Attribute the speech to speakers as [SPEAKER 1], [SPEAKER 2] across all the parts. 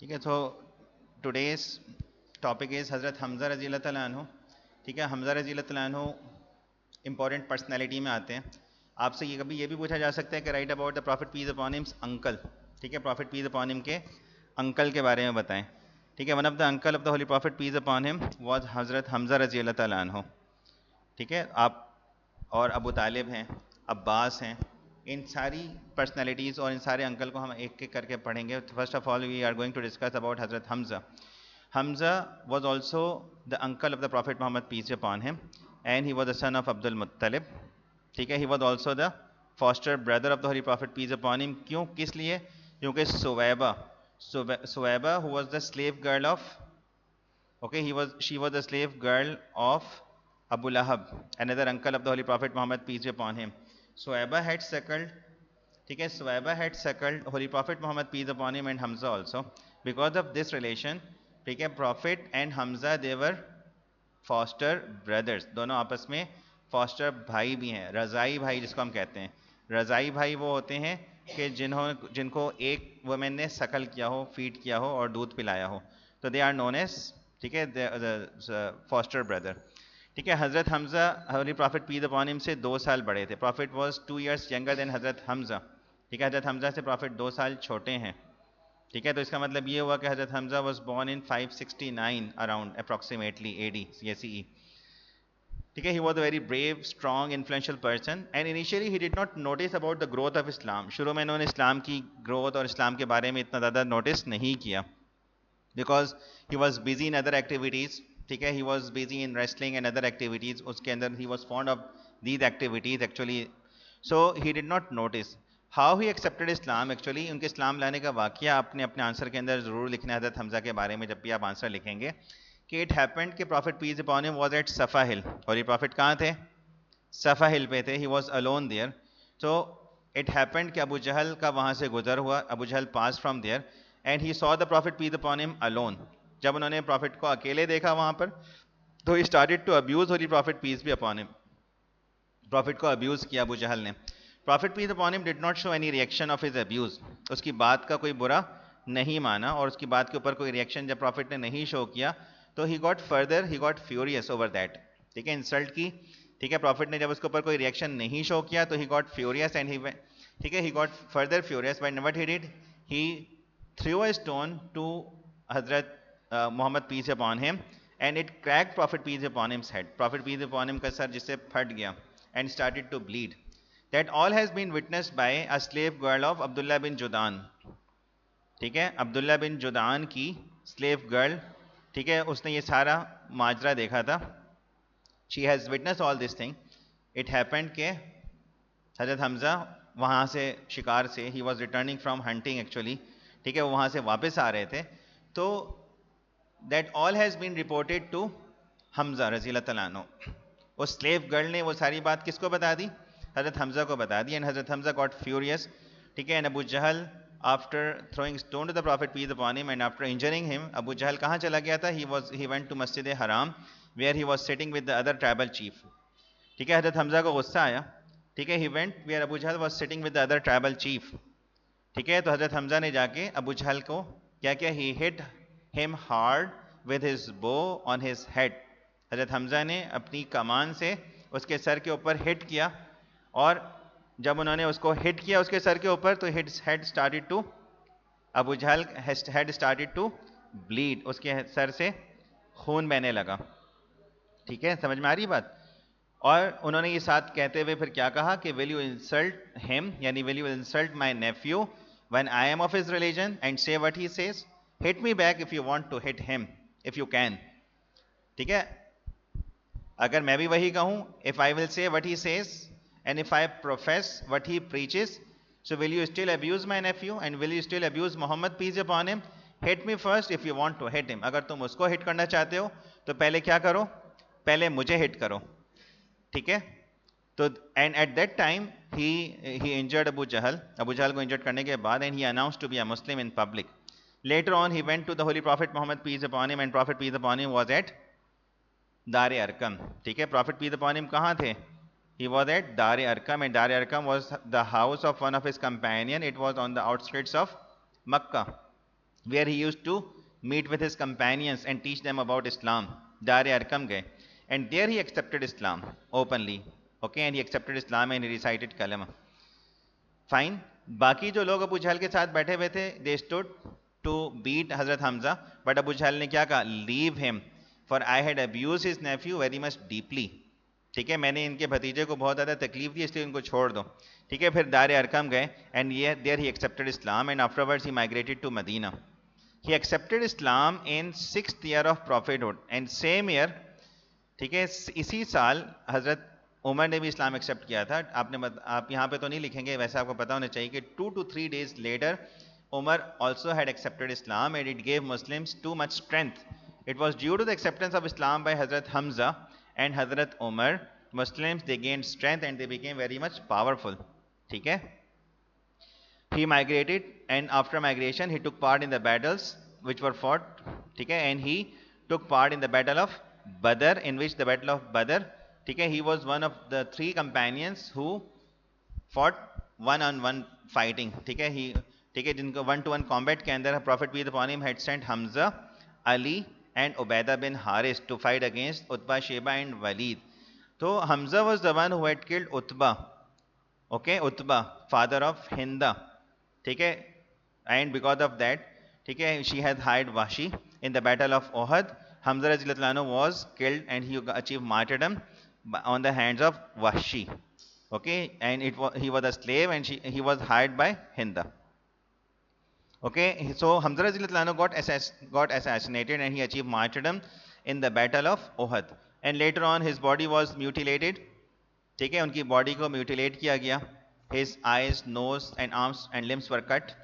[SPEAKER 1] ठीक है। तो टुडेज टॉपिक इज हज़रत हमज़ा रज़ी अल्लाह तआला अन्हु। ठीक है, हमज़ा रज़ी अल्लाह तआला अन्हु इंपॉर्टेंट पर्सनैलिटी में आते हैं। आपसे ये कभी ये भी पूछा जा सकता है कि right about the prophet peace upon hymns uncle. ठीक है, प्रॉफिट पीस अपॉन हिम के अंकल के बारे में बताएं। ठीक है, one of the uncle of the holy prophet peace upon him was हज़रत हमज़ा रज़ी अल्लाह तआला अन्हु। ठीक है, आप और अबू तालिब हैं, अब्बास हैं, इन सारी पर्सनैलिटीज़ और इन सारे अंकल को हम एक एक करके पढ़ेंगे। First of all we are going to discuss about Hazrat Hamza. Hamza was also the uncle of the Prophet Muhammad, peace be upon him, and he was the son of Abdul Muttalib. ठीक है, he was also the foster brother of the Holy Prophet, peace be upon him. क्यों, किस लिए? क्योंकि सुवैबा who was the slave girl of, okay, she was the slave girl of Abu Lahab, another uncle of the Holy Prophet Muhammad, peace be upon him. Suwaiba had suckled, ठीक है, Suwaiba had suckled Holy Prophet Muhammad, peace upon him, and Hamza also. Because of this relation, ठीक है, Prophet and Hamza they were foster brothers, दोनों आपस में foster भाई भी हैं। रज़ाई भाई जिसको हम कहते हैं, रज़ाई भाई वो होते हैं कि जिनको एक वुमेन ने सकल किया हो, फीड किया हो और दूध पिलाया हो, तो दे आर नोन एज, ठीक है, फॉस्टर ब्रदर। ठीक है, Hazrat Hamza Holi prophet peace upon him से 2 साल बड़े थे। Profit was 2 years younger than हज़रत हमज़ा। ठीक है, हज़रत हमज़ा से प्रॉफिट 2 साल छोटे हैं। ठीक है, तो इसका मतलब ये हुआ कि Hazrat Hamza was born in 569 around approximately AD या CE। ठीक है, he was a very brave, strong, influential person and initially he did not notice about the growth of Islam. शुरू में इन्होंने इस्लाम की ग्रोथ और इस्लाम के बारे में इतना ज़्यादा नोटिस नहीं किया, because he was busy in other activities. ठीक है, he was busy in wrestling and other activities. उसके अंदर he was fond of these activities actually, so he did not notice how he accepted Islam. Actually उनके इस्लाम लाने का वाकया आपने अपने आंसर के अंदर ज़रूर लिखना है हज़रत हमज़ा के बारे में जब भी आप आंसर लिखेंगे, कि इट हैपेंड कि profit peace upon him was eight सफ़ा हिल। और ये प्रॉफिट कहाँ थे? सफ़ा हिल पे थे। He was alone there. तो इट हैपेंड कि अबू जहल का वहाँ से गुजर हुआ, Abu Jahl pass from there and he saw the prophet peace upon him alone. जब उन्होंने प्रॉफिट को अकेले देखा वहाँ पर, तो he started to abuse holy prophet peace be upon him. Prophet को अब्यूज़ किया अबू जहल ने। Prophet peace upon him did not show any reaction of his abuse. उसकी बात का कोई बुरा नहीं माना और उसकी बात के ऊपर कोई रिएक्शन जब प्रॉफिट ने नहीं शो किया, तो he got furious over that. ठीक है, इंसल्ट की। ठीक है, प्रॉफिट ने जब उसके ऊपर कोई रिएक्शन नहीं शो किया तो he got furious and he, ठीक है, he got further furious when what he did, he threw a stone to Hazrat Mohammad peace upon him and it cracked prophet peace upon him's head. Prophet peace upon him का सर जिससे फट गया and started to bleed. That all has been witnessed by a slave girl of Abdullah bin Judan. ठीक है, Abdullah bin जुदान की slave girl, ठीक है, उसने ये सारा माजरा देखा था। She has witness all this thing. It happened के हजरत हमज़ा वहाँ से शिकार से, he was returning from hunting actually, ठीक है, वो वहाँ से वापस आ रहे थे। तो that all has been reported to Hamza रज़ी अल्लाह तआला अन्हु। उस स्लेव गर्ल ने वो सारी बात किसको बता दी? हज़रत हमज़ा को बता दी। एंड हज़रत हमज़ा गॉट फ्यूरियस। ठीक है, and Abu Jahl after throwing stone to the prophet peace upon him and after injuring him, Abu Jahl कहाँ चला गया था? He went to Masjid Haram where he was sitting with the other tribal chief. ठीक है, Hazrat Hamza को गुस्सा आया। ठीक है, he went where Abu Jahl was sitting with the other tribal chief. ठीक है, तो हज़रत हमज़ा ने जाके अबू जहल को क्या किया? He hit him hard with his bow on his head. Hazrat Hamza ने अपनी कमान से उसके सर के ऊपर हिट किया, और जब उन्होंने उसको हिट किया उसके सर के ऊपर, तो his head started to, Abu Jahl head started to bleed. उसके सर से खून बहने लगा। ठीक है, समझ में आ रही बात? और उन्होंने ये साथ कहते हुए फिर क्या कहा कि विल यू इंसल्ट हिम, यानी will you insult my nephew when I am of his religion and say what he says, hit me back if you want to hit him if you can. ठीक है, अगर मैं भी वही कहूं, if I will say what he says and if I profess what he preaches, so will you still abuse my nephew and will you still abuse Muhammad peace upon him? Hit me first if you want to hit him. अगर तुम उसको hit करना चाहते हो तो पहले क्या करो? पहले मुझे हिट करो। ठीक है, तो and at that time he injured Abu Jahl. Abu Jahl को इंजर्ड करने के बाद, and he announced to be a Muslim in public. Later on he went to the holy prophet Mohammad peace upon him and prophet peace upon him was at दार Arkham. ठीक है, profit peace upon him कहाँ थे? He was at Dar Arqam, and Dar Arqam was the house of one of his companion. It was on the outskirts of Makkah. where he used to meet with his companions and teach them about Islam. Dar Arqam gaye, and there he accepted Islam openly. Okay, and he accepted Islam and he recited kalama. Fine. बाकी जो लोग अबू जहल के साथ बैठे हुए थे, they stood to beat Hazrat Hamza, but Abu Jahl ने क्या कहा? Leave him, for I had abused his nephew very much deeply. ठीक है, मैंने इनके भतीजे को बहुत ज़्यादा तकलीफ दी, इसलिए उनको छोड़ दो. ठीक है, फिर दार अरकम गए, and there he accepted Islam, and afterwards he migrated to Medina. He accepted Islam in 6th year of prophethood, and same year, ठीक है, इसी साल हजरत उमर ने भी इस्लाम एक्सेप्ट किया था. आप यहाँ पे तो नहीं लिखेंगे, वैसे आपको पता होना चाहिए कि 2 to 3 days later Umar also had accepted Islam, and it gave Muslims too much strength. It was due to the acceptance of Islam by Hazrat Hamza and Hazrat Umar, Muslims they gained strength and they became very much powerful. ठीक है, he migrated, and after migration he took part in the battles which were fought. ठीक है, and he took part in the battle of Badr, in which the battle of Badr, ठीक है, he was one of the 3 companions who fought one on one fighting. ठीक है, ठीक है, जिनको 1-to-1 combat के अंदर Prophet peace upon him had sent Hamza, Ali and Ubaidah bin Haris to fight against Utbah, Sheba and Walid. So Hamza was the one who had killed Utbah. Okay, Utbah, father of Hinda. ठीक है, and because of that, ठीक है, she had hired Washi in the battle of Ohad. Hamza radhiyallahu anhu was killed and he achieved martyrdom on the hands of Washi. Okay, and he was a slave, and he was hired by Hinda. Okay, so Hamza radhiyallahu anhu got assassinated and he achieved martyrdom in the battle of Ohad. And later on his body was mutilated. ठीक है, उनकी body को mutilate किया गया. His eyes, nose and arms and limbs were cut.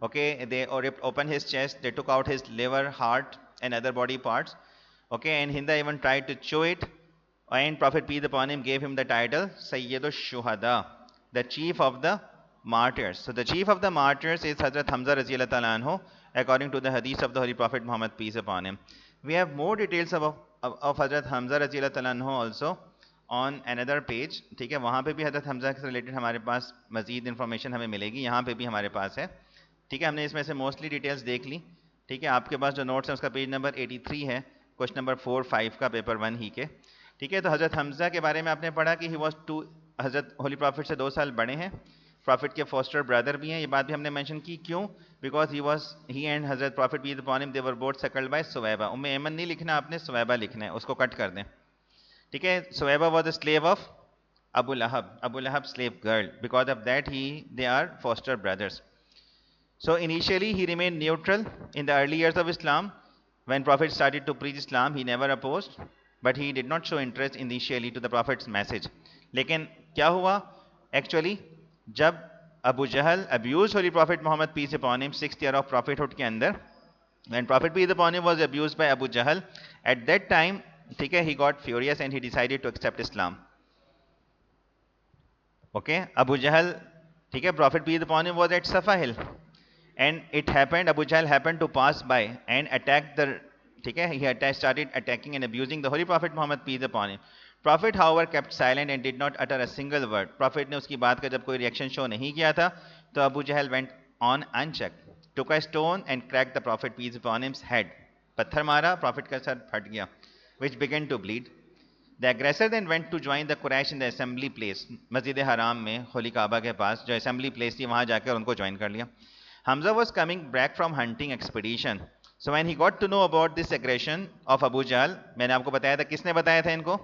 [SPEAKER 1] Okay, they ripped open his chest, they took out his liver, heart and other body parts. Okay, and Hinda even tried to chew it, and Prophet peace upon him gave him the title Sayyidush Shuhada, the chief of the martyrs. So the chief of the martyrs is Hazrat Hamza radhiyallahu ta'ala anhu, according to the hadith of the Holy Prophet Muhammad peace upon him. We have more details of Hazrat Hamza radhiyallahu ta'ala anhu also on another page. ठीक है, वहाँ पे भी हज़रत हमज़ा से related हमारे पास मज़ीद information हमें मिलेगी, यहाँ पे भी हमारे पास है. ठीक है, हमने इसमें से मोस्टली डिटेल्स देख ली. ठीक है, आपके पास जो नोट्स है उसका पेज नंबर 83 है, क्वेश्चन नंबर 4-5 का, पेपर 1 ही के. ठीक है, तो हज़रत हमज़ा के बारे में आपने पढ़ा कि ही वॉज हज़रत होली प्रॉफिट से 2 साल बड़े हैं, प्रॉफिट के फोस्टर ब्रदर भी हैं. ये बात भी हमने मेंशन की. क्यों? Because he and Hazrat prophet peace upon him they were both suckled by Suwaiba. Umme Ayman नहीं लिखना आपने, सुवैबा लिखना है, उसको कट कर दें. ठीक है, Suwaiba was the slave of Abu Lahab slave girl. Because of that they are foster brothers. So initially he remained neutral in the early years of Islam. When Prophet started to preach Islam, he never opposed, but he did not show interest initially to the Prophet's message. लेकिन क्या हुआ actually, जब Abu Jahl abused Holy Prophet Muhammad peace upon him 6th year of prophethood के अंदर, when Prophet peace upon him was abused by Abu Jahl, at that time, ठीक है, he got furious and he decided to accept Islam. Okay, Abu Jahl, ठीक है, Prophet peace upon him was at Safa hill, and it happened, Abu Jahl happened to pass by and attacked the, ठीक है, he started attacking and abusing the Holy Prophet Muhammad peace upon him. Prophet however kept silent and did not utter a single word. Prophet ने उसकी बात का जब कोई reaction show नहीं किया था, तो Abu Jahl went on unchecked, took a stone and cracked the Prophet peace upon him's head. पत्थर मारा, Prophet का सर फट गया, which began to bleed. The aggressor then went to join the Quraysh in the assembly place. मस्जिद हराम में, होली काबा के पास जो assembly place थी, वहां जाकर उनको join कर लिया. Hamza was coming back from hunting expedition. So when he got to know about this aggression of Abu Jahl, मैंने आपको बताया था, किसने बताया था इनको?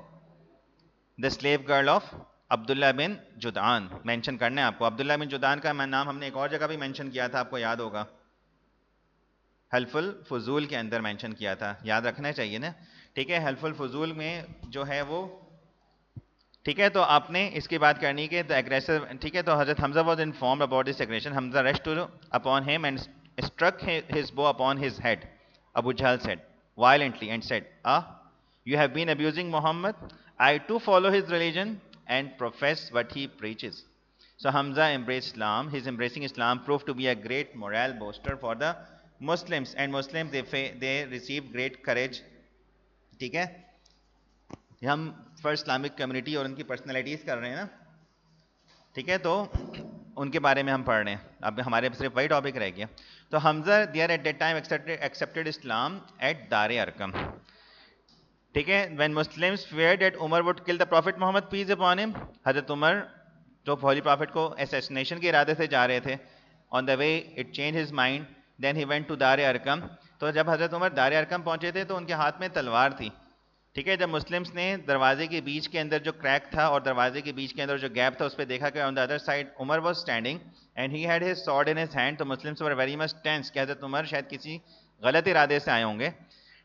[SPEAKER 1] The slave girl of Abdullah bin Judan. Mention करना है आपको. अब्दुल्ला बिन जुदान का नाम हमने एक और जगह भी मेंशन किया था, आपको याद होगा, हल्फुल फजूल के अंदर मेंशन किया था, याद रखना चाहिए ना. ठीक है, हल्फुल फजूल में जो है वो, ठीक है, तो आपने इसकी बात करनी कि द एग्रेसिव, ठीक है, तो हजरत Hamza was informed about this aggression. Hamza rushed to upon him and struck his bow upon his head. Abu Jahl said violently and said, you have been abusing Muhammad. I too follow his religion and profess what he preaches. So Hamza embraced Islam. His embracing Islam proved to be a great morale booster for the Muslims, and Muslims they received great courage. ठीक है, हम first Islamic community और उनकी personalities कर रहे हैं ना. ठीक है, तो उनके बारे में हम पढ़ रहे हैं, अब हमारे सिर्फ वही टॉपिक रह गया। तो Hamza there at that time accepted Islam at दार अरकम, ठीक है। When Muslims feared that Umar would kill the Prophet Muhammad peace upon him, हजरत उमर जो होली प्रॉफिट को असैसिनेशन के इरादे से जा रहे थे, on the way it change his mind, then he went to Dar Arqam. तो जब हजरत उमर दार अरकम पहुंचे थे तो उनके हाथ में तलवार थी, ठीक है। जब मुस्लिम्स ने दरवाजे के बीच के अंदर जो क्रैक था और दरवाजे के बीच के अंदर जो गैप था उस पर देखा कि on the other side Umar was standing and he had his sword in his hand, तो Muslims were very much tense कि हजरत उमर शायद किसी गलत इरादे से आए होंगे,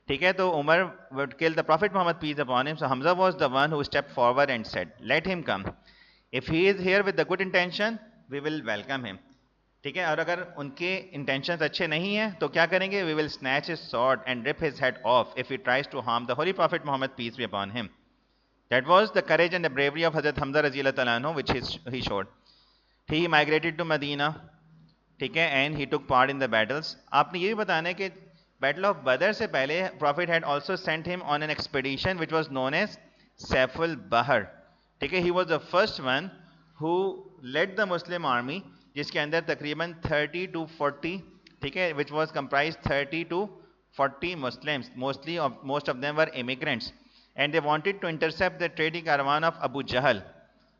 [SPEAKER 1] ठीक है। तो Umar would kill the Prophet Muhammad peace upon him, so Hamza was the one who stepped forward and said, let him come, if he is here with the good intention we will welcome him, ठीक है। और अगर उनके intentions अच्छे नहीं हैं तो क्या करेंगे, we will snatch his sword and rip his head off if he tries to harm the holy Prophet Muhammad peace be upon him. That was the courage and the bravery of Hazrat Hamza radhiyallahu ta'ala anhu which he showed. He migrated to Medina, ठीक है, and he took part in the battles. आपने ये भी बताना है कि battle of Badr से पहले prophet had also sent him on an expedition which was known as Saiful Bahr, ठीक है। He was the first one who led the Muslim army, जिसके अंदर तकरीबन 30 to 40, ठीक है, which was comprise 30 to 40 Muslims, most of them were immigrants and they wanted to intercept the trading caravan of Abu Jahl.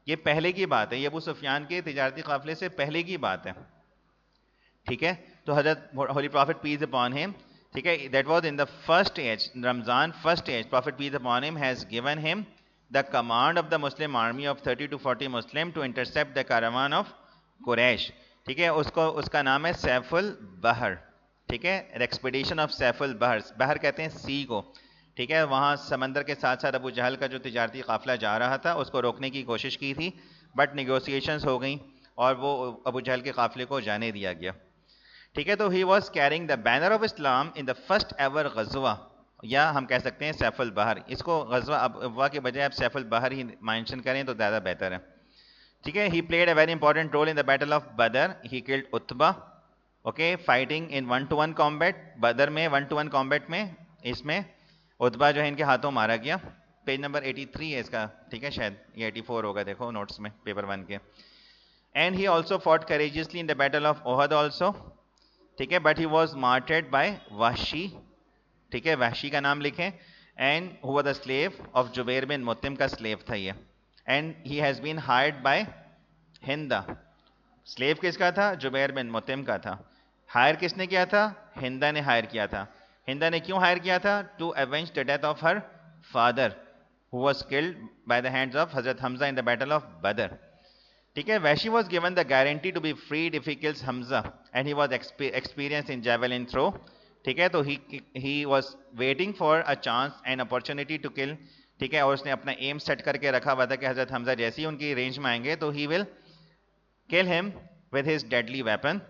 [SPEAKER 1] ये पहले की बात है, ये अबू सुफियान के तिजारती काफिले से पहले की बात है, ठीक है। तो हजरत holy prophet peace upon him, ठीक है, that was in the first age, Ramzan first age, prophet peace upon him has given him the command of the Muslim army of 30 to 40 Muslim to intercept the caravan of Quraysh, ठीक है। उसका नाम है Saiful Bahr, ठीक है, expedition of Saiful बहर, बहर कहते हैं सी को, ठीक है। वहां समंदर के साथ साथ अबू जहल का जो तिजारती काफिला जा रहा था उसको रोकने की कोशिश की थी, बट निगोसिएशंस हो गई और वो अबू जहल के काफिले को जाने दिया गया, ठीक है। तो he was carrying the banner of Islam in the first ever गजवा, या हम कह सकते हैं सैफुल बहर, इसको गजवा अबवा के बजाय आप सैफुल बहर ही मेंशन करें तो ज़्यादा बेहतर है, ठीक है। He played a very important role in the battle of Badr, he killed Utba, okay, fighting in 1-to-1 combat, Badr में 1-to-1 कॉम्बैट में इसमें उत्बा जो है इनके हाथों मारा गया। पेज नंबर 83 है इसका, ठीक है, शायद ये 84 होगा, देखो नोट्स में पेपर 1 के। And he also fought courageously in the battle of Uhud also, ठीक है, but he was martyred by Wahshi, ठीक है, वहशी का नाम लिखें, एंड हुआ the slave of Jubair bin Mutim का स्लेव था ये, and he has been hired by Hinda, slave किसका था, जुबैर बिन मुतिम का था, हायर किसने किया था, हिंदा ने हायर किया था। हिंदा ने क्यों हायर किया था, to avenge the death of her father who was killed by the hands of Hazrat Hamza in the battle of Badr, ठीक है। Wahshi was given the guarantee to be freed if he kills Hamza and he was experience in javelin throw, ठीक है। तो he was waiting for a chance and opportunity to kill, ठीक है, और उसने अपना एम सेट करके रखा हुआ था कि हजरत हमजा जैसे ही उनकी रेंज में आएंगे तो he will kill him with his deadly weapon,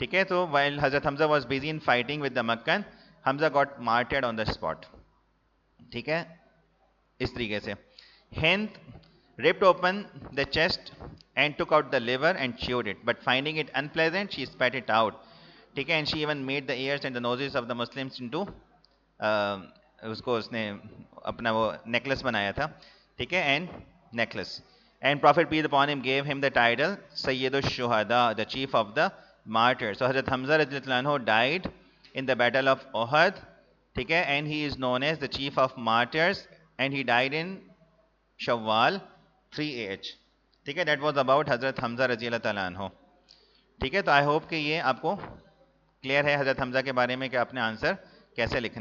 [SPEAKER 1] ठीक है। तो while Hazrat Hamza was busy in fighting with the Meccan, Hamza got martyred on the spot, ठीक है, इस तरीके से। Hind ripped open the chest and took out the liver and chewed it, but finding it unpleasant she spat it out, ठीक है, and she even made the ears and the noses of the Muslims into उसको उसने अपना वो necklace बनाया था, ठीक है, and necklace, and prophet peace upon him gave him the title Sayyidush Shuhada, the chief of the martyrs. So Hazrat Hamza रज़ियल्लाहु अन्हु died in the battle of Uhud, ठीक है, and he is known as the chief of martyrs and he died in Shawwal 3AH, ठीक है। That was about हजरत हमजा रज़ियल्लाहु ताला अन्हु, ठीक है। तो आई होप कि ये आपको क्लियर है हजरत हमजा के बारे में कि आपने आंसर कैसे लिखना